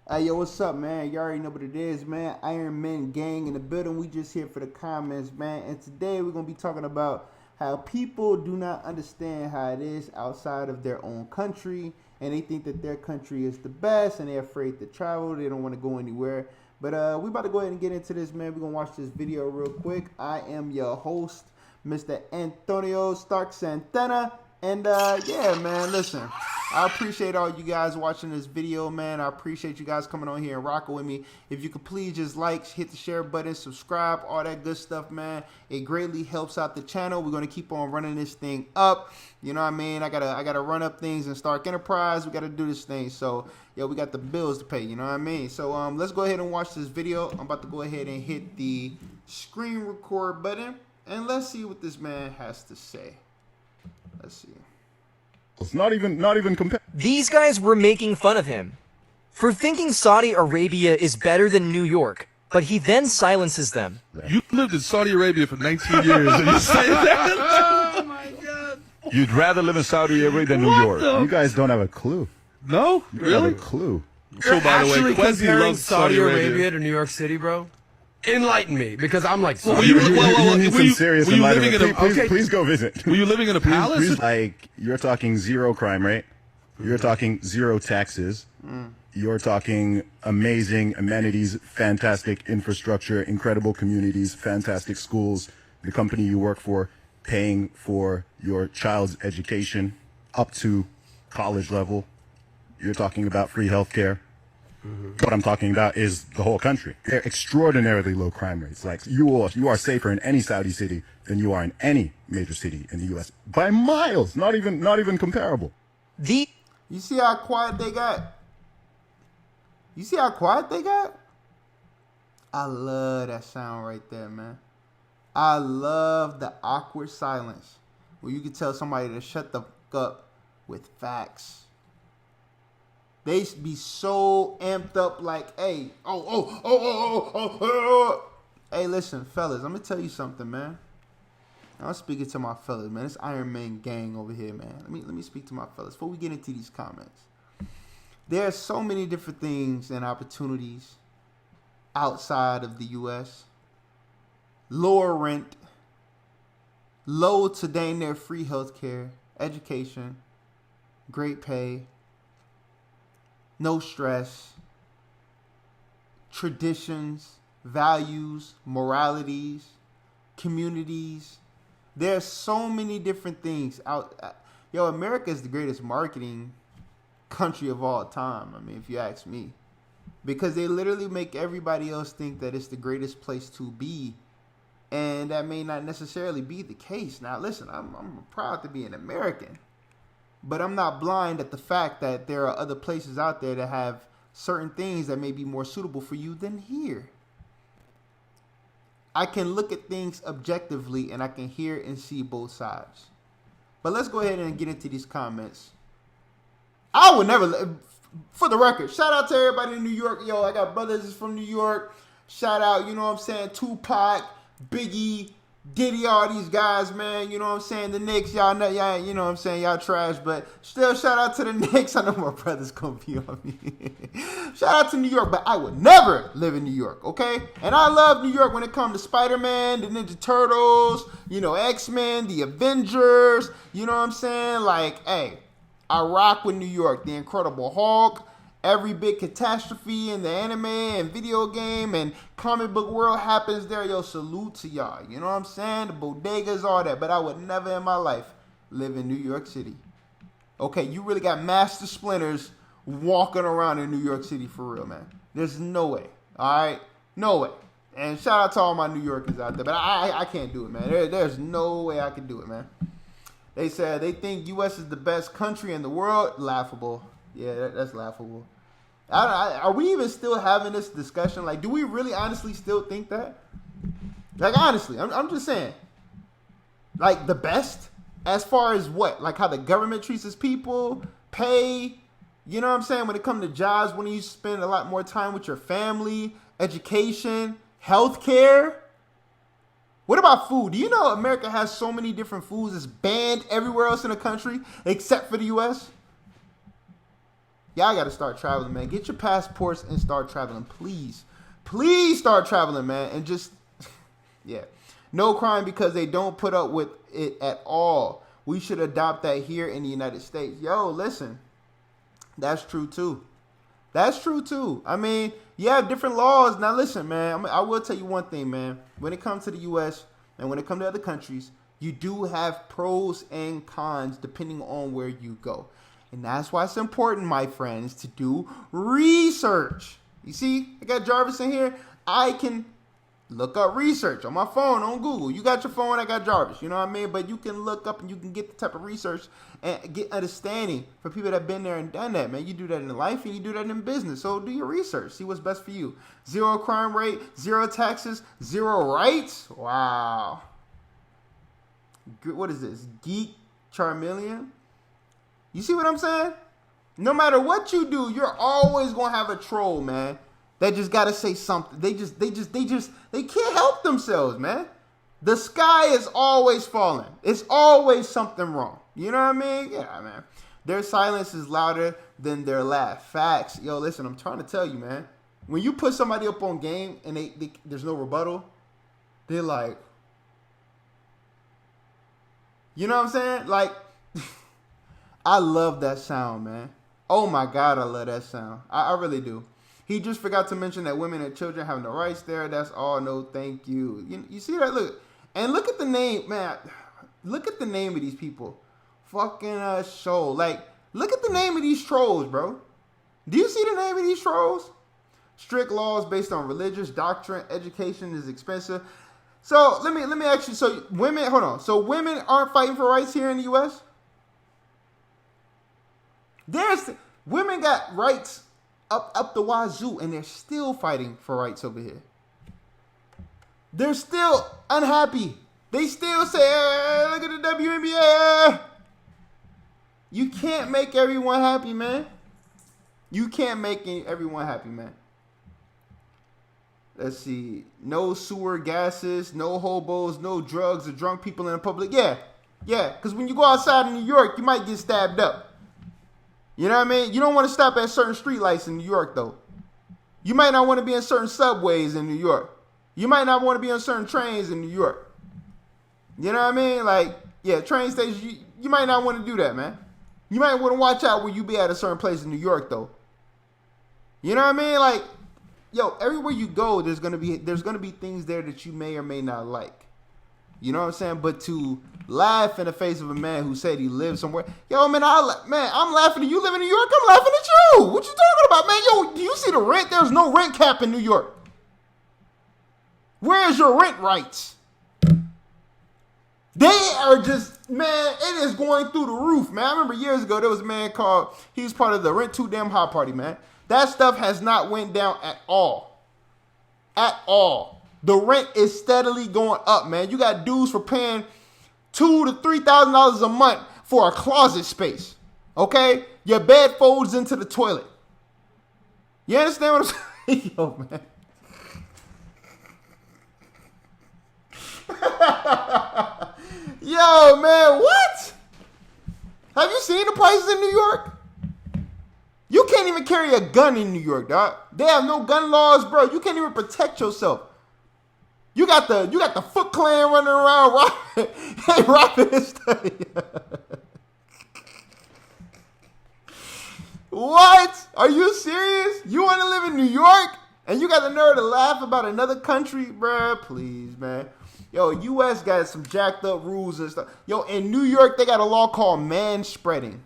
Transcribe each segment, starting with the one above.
Hey, yo, what's up, man? You already know what it is, man. Iron Man gang in the building. We just here for the comments, man. And today we're going to be talking about how people do not understand how it is outside of their own country. And they think that their country is the best and they're afraid to travel. They don't want to go anywhere. But we about to go ahead and get into this, man. We're going to watch this video real quick. I am your host, Mr. Antonio Stark Santana. And yeah, man, listen, I appreciate all you guys watching this video, man. I appreciate you guys coming on here and rocking with me. If you could please just like, hit the share button, subscribe, all that good stuff, man. It greatly helps out the channel. We're gonna keep on running this thing up. You know what I mean? I gotta run up things in Stark Enterprise. We gotta do this thing. So yeah, we got the bills to pay. You know what I mean? So let's go ahead and watch this video. I'm about to go ahead and hit the screen record button, and let's see what this man has to say. Let's see. It's not even compared. These guys were making fun of him for thinking Saudi Arabia is better than New York, but he then silences them. You lived in Saudi Arabia for 19 years and you say that? Oh my God. You'd rather live in Saudi Arabia than New York. You guys don't have a clue. No? You don't Really? have a clue. So by the way, Quincy comparing loves Saudi Arabia. to New York City, bro? Enlighten me, because I'm like, Well, You well, need were some you- serious were you enlightenment. living in a- Please, okay. please go visit. Were you living in a palace? Like, you're talking zero crime rate. You're talking zero taxes. You're talking amazing amenities, fantastic infrastructure, incredible communities, fantastic schools, the company you work for paying for your child's education up to college level. You're talking about free healthcare. What I'm talking about is the whole country. They're extraordinarily low crime rates. Like you are safer in any Saudi city than you are in any major city in the U.S. by miles. Not even comparable. The You see how quiet they got? You see how quiet they got? I love that sound right there, man. I love the awkward silence where you can tell somebody to shut the fuck up with facts. They be so amped up like, hey, Hey, listen, fellas, I'm going to tell you something, man. I'm speaking to my fellas, man. It's Iron Man gang over here, man. Let me speak to my fellas before we get into these comments. There are so many different things and opportunities outside of the U.S. Lower rent, low to dang near free healthcare, education, great pay, no stress, traditions, values, moralities, communities. There's so many different things out. Yo, America is the greatest marketing country of all time. I mean, if you ask me, because they literally make everybody else think that it's the greatest place to be, and that may not necessarily be the case. Now, listen, I'm proud to be an American, but I'm not blind at the fact that there are other places out there that have certain things that may be more suitable for you than here. I can look at things objectively and I can hear and see both sides. But let's go ahead and get into these comments. I would never, for the record, shout out to everybody in New York. Yo, I got brothers from New York. Shout out, you know what I'm saying, Tupac, Biggie, Diddy, all these guys, man. You know what I'm saying? The Knicks, y'all know, y'all, you know what I'm saying, y'all trash. But still, shout out to the Knicks. I know my brother's gonna be on me. Shout out to New York, but I would never live in New York, okay? And I love New York when it comes to Spider-Man, the Ninja Turtles, you know, X-Men, the Avengers. You know what I'm saying? Like, hey, I rock with New York. The Incredible Hulk. Every big catastrophe in the anime and video game and comic book world happens there. Yo, salute to y'all. You know what I'm saying? The bodegas, all that. But I would never in my life live in New York City. Okay, you really got master splinters walking around in New York City for real, man. There's no way. All right? No way. And shout out to all my New Yorkers out there. But I can't do it, man. There's no way I can do it, man. They said they think U.S. is the best country in the world. Laughable. Yeah, that's laughable. Are we even still having this discussion? Like, do we really honestly still think that? Like, honestly, I'm just saying. Like, the best? As far as what? Like, how the government treats its people? Pay? You know what I'm saying? When it comes to jobs, when you spend a lot more time with your family, education, healthcare? What about food? Do you know America has so many different foods that's banned everywhere else in the country except for the U.S.? Y'all got to start traveling, man. Get your passports and start traveling, please. Please start traveling, man. And just, yeah. No crime because they don't put up with it at all. We should adopt that here in the United States. Yo, listen. That's true, too. That's true, too. I mean, you have different laws. Now, listen, man. I will tell you one thing, man. When it comes to the U.S. and when it comes to other countries, you do have pros and cons depending on where you go. And that's why it's important, my friends, to do research. You see, I got Jarvis in here. I can look up research on my phone, on Google. You got your phone, I got Jarvis. You know what I mean? But you can look up and you can get the type of research and get understanding for people that have been there and done that, man. You do that in life and you do that in business. So do your research. See what's best for you. 0 crime rate, 0 taxes, 0 rights. Wow. What is this? Geek Charmeleon? You see what I'm saying? No matter what you do, you're always going to have a troll, man. They just got to say something. They can't help themselves, man. The sky is always falling. It's always something wrong. You know what I mean? Yeah, man. Their silence is louder than their laugh. Facts. Yo, listen, I'm trying to tell you, man. When you put somebody up on game and there's no rebuttal, they're like, you know what I'm saying? Like, I love that sound, man. Oh my God, I love that sound. I really do. He just forgot to mention that women and children have no rights there. That's all. No, thank you. You see that? Look. And look at the name, man. Look at the name of these people. Fucking show. Like, look at the name of these trolls, bro. Do you see the name of these trolls? Strict laws based on religious doctrine. Education is expensive. So let me ask you. So women, hold on. So women aren't fighting for rights here in the U.S.? Women got rights up the wazoo, and they're still fighting for rights over here. They're still unhappy. They still say, hey, look at the WNBA. You can't make everyone happy, man. You can't make everyone happy, man. Let's see. No sewer gases, no hobos, no drugs or drunk people in the public. Yeah, because when you go outside in New York, you might get stabbed up. You know what I mean? You don't want to stop at certain street lights in New York, though. You might not want to be in certain subways in New York. You might not want to be on certain trains in New York. You know what I mean? Like, yeah, train stations, you might not want to do that, man. You might want to watch out where you be at a certain place in New York, though. You know what I mean? Like, yo, everywhere you go, there's gonna be things there that you may or may not like. You know what I'm saying? But to laugh in the face of a man who said he lived somewhere, yo, man, I'm laughing at you. Live in New York, I'm laughing at you. What you talking about, man? Yo, do you see the rent? There's no rent cap in New York. Where's your rent rights? They are just, man, it is going through the roof, man. I remember years ago, there was a man called, he was part of the Rent Too Damn High party, man. That stuff has not went down at all. At all. The rent is steadily going up, man. You got dudes for paying $2,000 to $3,000 a month for a closet space. Okay? Your bed folds into the toilet. You understand what I'm saying? Yo, man. Yo, man, what? Have you seen the prices in New York? You can't even carry a gun in New York, dog. They have no gun laws, bro. You can't even protect yourself. You got the Foot Clan running around robbing this thing. What? Are you serious? You want to live in New York and you got the nerve to laugh about another country, bruh? Please, man. Yo, U.S. got some jacked up rules and stuff. Yo, in New York, they got a law called man spreading.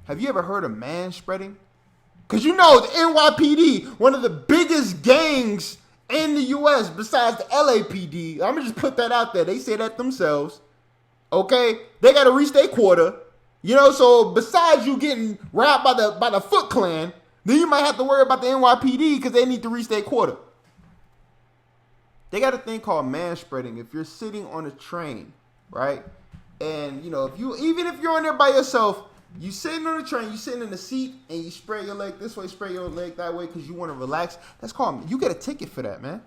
Have you ever heard of man spreading? Because you know, the NYPD, one of the biggest gangs in the U.S. besides the LAPD. I'm going to just put that out there. They say that themselves. Okay? They got to reach their quota. You know, so besides you getting robbed by the Foot Clan, then you might have to worry about the NYPD because they need to reach their quota. They got a thing called man spreading. If you're sitting on a train, right? And, you know, even if you're on there by yourself, you sitting on the train, you sitting in the seat, and you spread your leg this way, spread your leg that way because you want to relax. That's called, you get a ticket for that, man.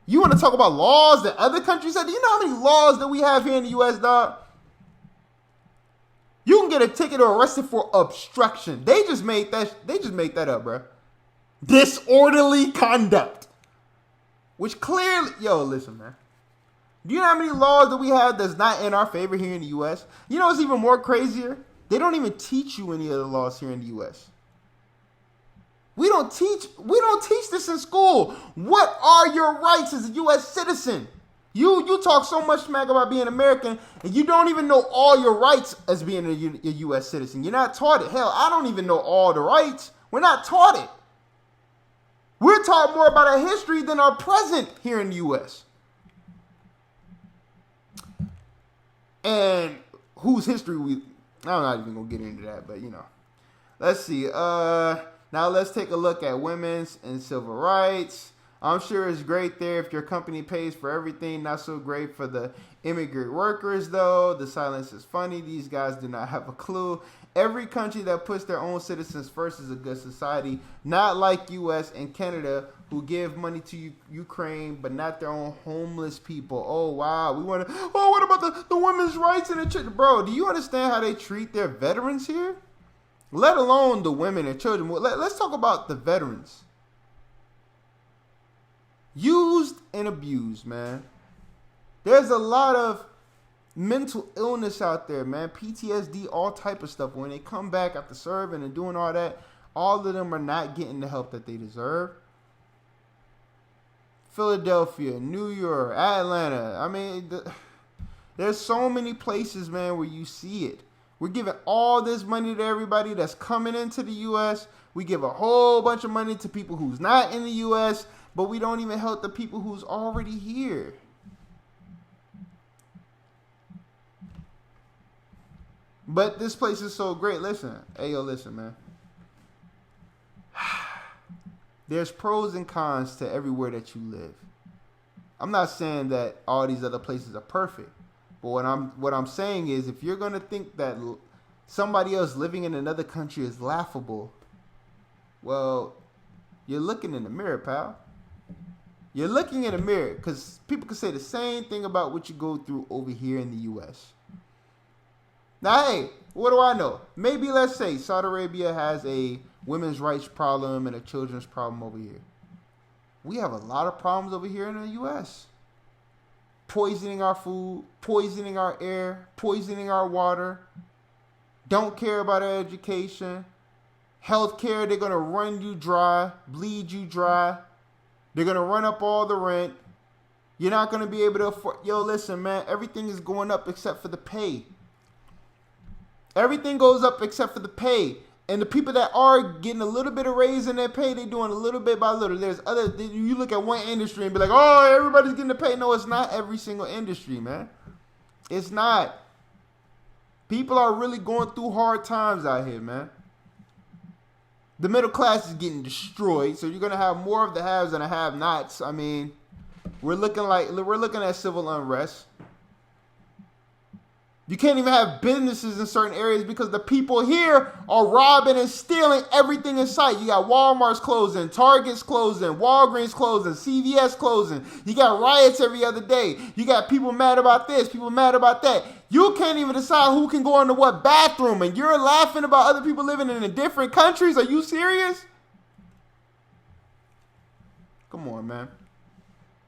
You want to talk about laws that other countries have? Do you know how many laws that we have here in the U.S., dog? You can get a ticket or arrested for obstruction. They just made that up, bro. Disorderly conduct. Which clearly, yo, listen, man. Do you know how many laws that we have that's not in our favor here in the U.S.? You know what's even more crazier? They don't even teach you any of the laws here in the U.S. We don't teach this in school. What are your rights as a U.S. citizen? You talk so much smack about being American, and you don't even know all your rights as being a U.S. citizen. You're not taught it. Hell, I don't even know all the rights. We're not taught it. We're taught more about our history than our present here in the U.S. And whose history I'm not even going to get into that, but, you know. Let's see. Now let's take a look at women's and civil rights. I'm sure it's great there if your company pays for everything. Not so great for the immigrant workers, though. The silence is funny. These guys do not have a clue. Every country that puts their own citizens first is a good society. Not like U.S. and Canada, who give money to Ukraine, but not their own homeless people. Oh, wow. What about the women's rights in the church? Bro, do you understand how they treat their veterans here? Let alone the women and children. Let's talk about the veterans. Used and abused, man. There's a lot of mental illness out there, man. PTSD, all type of stuff. When they come back after serving and doing all that, all of them are not getting the help that they deserve. Philadelphia, New York, Atlanta. I mean, there's so many places, man, where you see it. We're giving all this money to everybody that's coming into the U.S. We give a whole bunch of money to people who's not in the U.S., but we don't even help the people who's already here. But this place is so great. Listen. Hey, yo, listen, man. There's pros and cons to everywhere that you live. I'm not saying that all these other places are perfect. But what I'm saying is, if you're going to think that somebody else living in another country is laughable, well, you're looking in the mirror, pal. You're looking in the mirror, because people can say the same thing about what you go through over here in the U.S. Now, hey, what do I know? Maybe, let's say, Saudi Arabia has a women's rights problem and a children's problem over here. We have a lot of problems over here in the U.S. Poisoning our food, poisoning our air, poisoning our water. Don't care about our education. Healthcare, they're going to run you dry, bleed you dry. They're going to run up all the rent. You're not going to be able to afford. Yo, listen, man, everything is going up except for the pay. Everything goes up except for the pay. And the people that are getting a little bit of raise in their pay, they're doing a little bit by little. There's other, you look at one industry and be like, oh, everybody's getting the pay. No, it's not every single industry, man. It's not. People are really going through hard times out here, man. The middle class is getting destroyed, so you're going to have more of the haves than the have-nots. I mean, we're looking at civil unrest. You can't even have businesses in certain areas because the people here are robbing and stealing everything in sight. You got Walmart's closing, Target's closing, Walgreens closing, CVS closing. You got riots every other day. You got people mad about this, people mad about that. You can't even decide who can go into what bathroom, and you're laughing about other people living in different countries. Are you serious? Come on, man.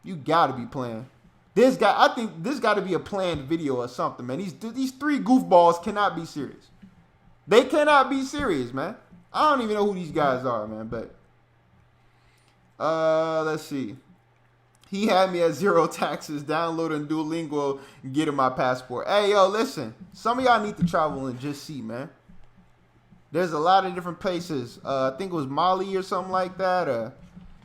You got to be playing. I think this got to be a planned video or something, man. These three goofballs cannot be serious. They cannot be serious, man. I don't even know who these guys are, man, but let's see. He had me at 0 taxes, downloading Duolingo, getting my passport. Hey, yo, listen. Some of y'all need to travel and just see, man. There's a lot of different places. I think it was Mali or something like that,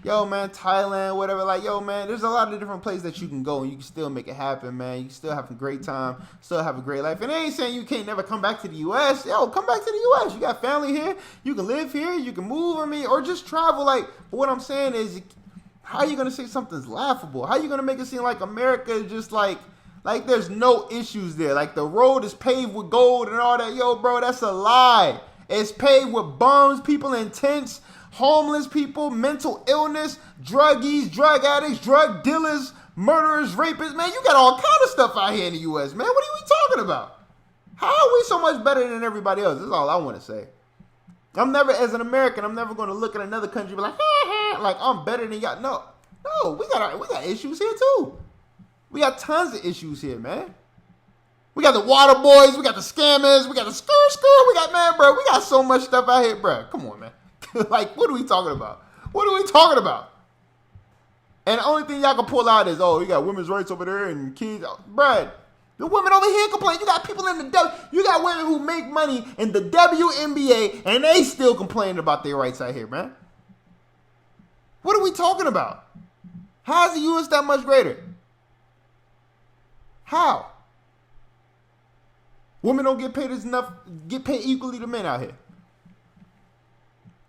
yo, man, Thailand, whatever. Like, yo, man, there's a lot of different places that you can go and you can still make it happen, man. You can still have a great time, still have a great life. And I ain't saying you can't never come back to the U.S. Yo, come back to the U.S. You got family here. You can live here. You can move, or just travel. Like, but what I'm saying is, how are you going to say something's laughable? How are you going to make it seem like America is just like there's no issues there? Like, the road is paved with gold and all that. Yo, bro, that's a lie. It's paved with bums, people in tents, homeless people, mental illness, druggies, drug addicts, drug dealers, murderers, rapists. Man, you got all kind of stuff out here in the U.S., man. What are we talking about? How are we so much better than everybody else? That's all I want to say. I'm never, as an American, I'm never going to look at another country and be like, like I'm better than y'all. No, we got issues here too. We got tons of issues here, man. We got the water boys, we got the scammers, we got the skirt, we got so much stuff out here, bro. Come on, man. Like, what are we talking about? And the only thing y'all can pull out is, oh, you got women's rights over there and kids. Bruh, the women over here complain. You got people in the you got women who make money in the WNBA and they still complaining about their rights out here, man. What are we talking about? How is the U.S. that much greater? How? Women don't get paid equally to men out here.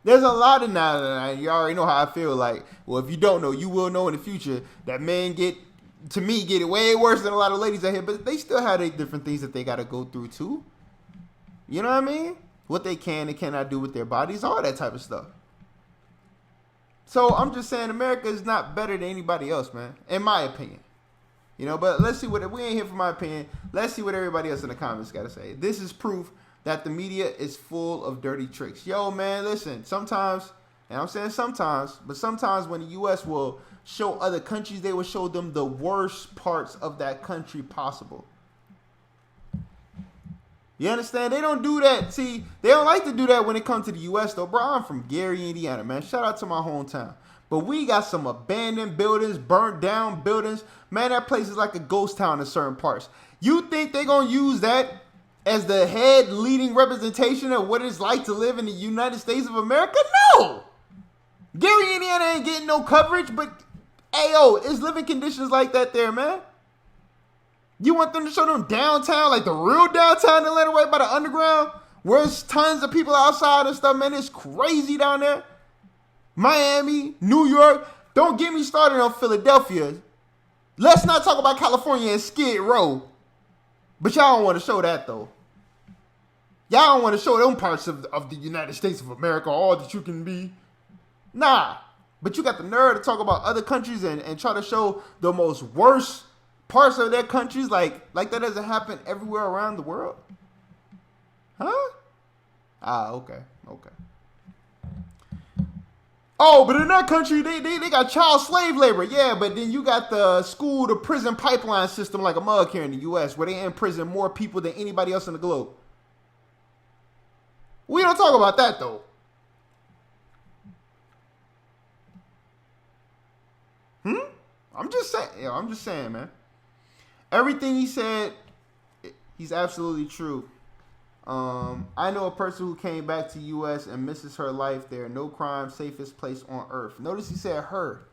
There's a lot of now. You already know how I feel. Like, well, if you don't know, you will know in the future that men get it way worse than a lot of ladies out here. But they still have their different things that they got to go through too. You know what I mean? What they can and cannot do with their bodies, all that type of stuff. So I'm just saying, America is not better than anybody else, man. In my opinion. You know, but let's see what, we ain't here for my opinion. Let's see what everybody else in the comments got to say. This is proof that the media is full of dirty tricks. Yo, man, listen, sometimes, and I'm saying sometimes, but sometimes when the U.S. will show other countries, they will show them the worst parts of that country possible. You understand? They don't do that. See, they don't like to do that when it comes to the U.S. though. Bro, I'm from Gary, Indiana, man. Shout out to my hometown. But we got some abandoned buildings, burnt down buildings. Man, that place is like a ghost town in certain parts. You think they're going to use that as the head leading representation of what it's like to live in the United States of America? No! Gary, Indiana ain't getting no coverage, but ayo, it's living conditions like that there, man. You want them to show them downtown, like the real downtown Atlanta, right by the underground, where there's tons of people outside and stuff, man. It's crazy down there. Miami, New York. Don't get me started on Philadelphia. Let's not talk about California and Skid Row. But y'all don't want to show that, though. Y'all don't want to show them parts of the United States of America, all that you can be. Nah. But you got the nerve to talk about other countries and try to show the most worst parts of their countries like that doesn't happen everywhere around the world? Huh? Okay. Oh, but in that country, they got child slave labor. Yeah, but then you got the school to prison pipeline system like a mug here in the U.S. where they imprison more people than anybody else in the globe. We don't talk about that, though. I'm just saying, man. Everything he said, he's absolutely true. I know a person who came back to U.S. and misses her life there. No crime, safest place on earth. Notice he said her.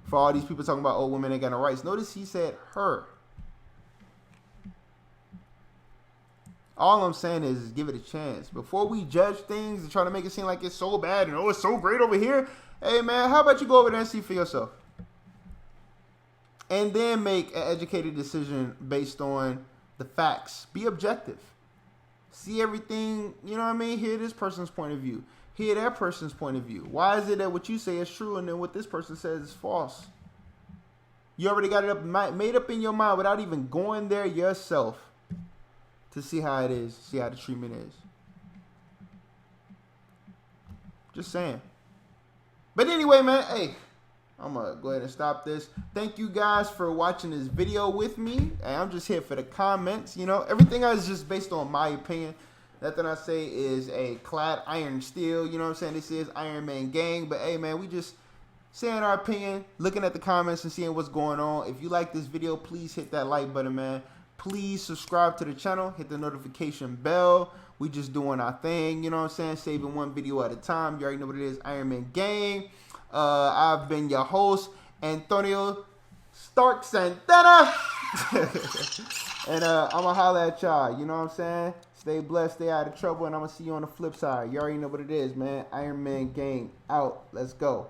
For all these people talking about, oh, women ain't got no rights. Notice he said her. All I'm saying is give it a chance. Before we judge things and try to make it seem like it's so bad and, oh, it's so great over here. Hey, man, how about you go over there and see for yourself? And then make an educated decision based on the facts. Be objective. See everything, you know what I mean? Hear this person's point of view. Hear that person's point of view. Why is it that what you say is true and then what this person says is false? You already got it made up in your mind without even going there yourself to see how it is, see how the treatment is. Just saying. But anyway, man, hey, I'm going to go ahead and stop this. Thank you guys for watching this video with me. Hey, I'm just here for the comments. You know, everything else is just based on my opinion. Nothing I say is a clad iron steel. You know what I'm saying? This is Iron Man Gang. But, hey, man, we just saying our opinion, looking at the comments and seeing what's going on. If you like this video, please hit that like button, man. Please subscribe to the channel. Hit the notification bell. We just doing our thing. You know what I'm saying? Saving one video at a time. You already know what it is. Iron Man Gang. I've been your host, Antonio Stark Santana. And I'm going to holler at y'all. You know what I'm saying? Stay blessed, stay out of trouble, and I'm going to see you on the flip side. You already know what it is, man. Iron Man Gang out. Let's go.